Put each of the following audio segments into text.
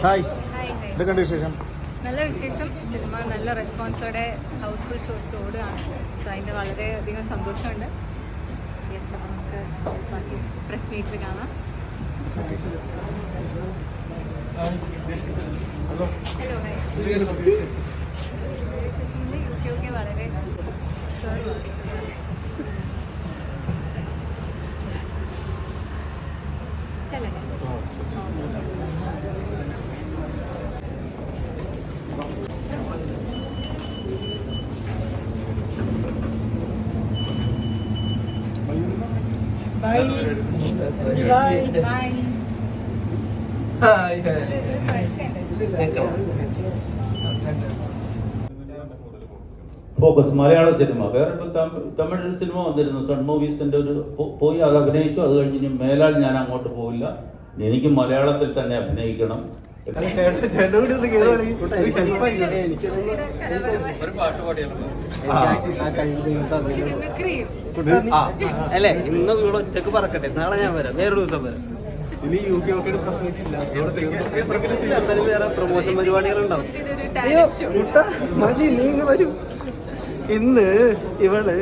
Hi, hi. എന്തൊക്കെയുണ്ട് വിശേഷം? നല്ല വിശേഷം. സിനിമ നല്ല റെസ്പോൺസോടെ ഹൗസ്ഫുൾ ഷോസ് ഓടുകയാണ്. സോ അതിൻ്റെ വളരെയധികം സന്തോഷമുണ്ട്. യെസ്, അപ്പോൾ നമുക്ക് ബാക്കി പ്രസ് മീറ്റിൽ കാണാം. Hello, hello, hi. വിശേഷങ്ങളിൽ യുക്കെ വളരെ ചെല്ലേ. Focus Malayala cinema. വേറെ തമിഴ് സിനിമ വന്നിരുന്നു, സൺ മൂവീസിന്റെ ഒരു പോയി അത് അഭിനയിച്ചു. അത് കഴിഞ്ഞ് ഇനി മേലാൽ ഞാൻ അങ്ങോട്ട് പോവില്ല, എനിക്ക് മലയാളത്തിൽ തന്നെ അഭിനയിക്കണം. അല്ലേ, ഇന്ന് ഇവിടെ ഒറ്റക്ക് പറക്കട്ടെ, നാളെ ഞാൻ വരാം, വേറൊരു ദിവസം വരാം. ഇനി എന്തായാലും വേറെ പ്രൊമോഷൻ പരിപാടികളുണ്ടാവും. അയ്യോ മുട്ട മതി, നീ ഇങ്ങ് വരൂ. ഇന്ന് ഇവള്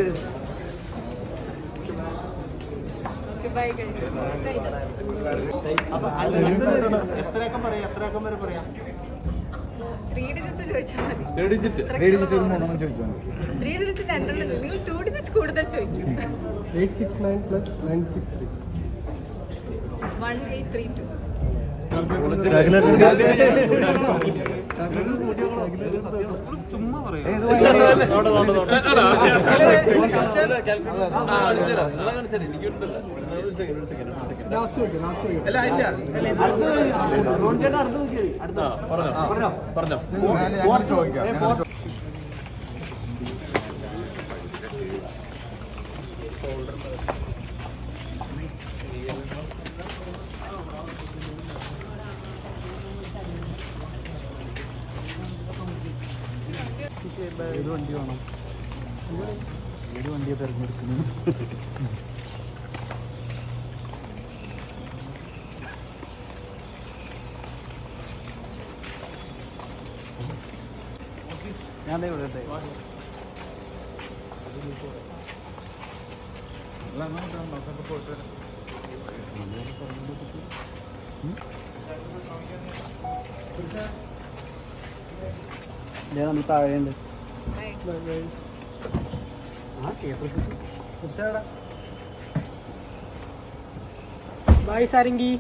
കൂടുതൽ ചോദിക്കും. 869 plus 963. 1832. ചുമ്മാ പറയാം. ഏത് വണ്ടി വേണം? ഏത് വണ്ടിയെ തിരഞ്ഞെടുക്കുന്നു? ഞാൻ ഇവിടെ നമ്മൾ താഴെയുണ്ട്. ബൈ സാരംഗി.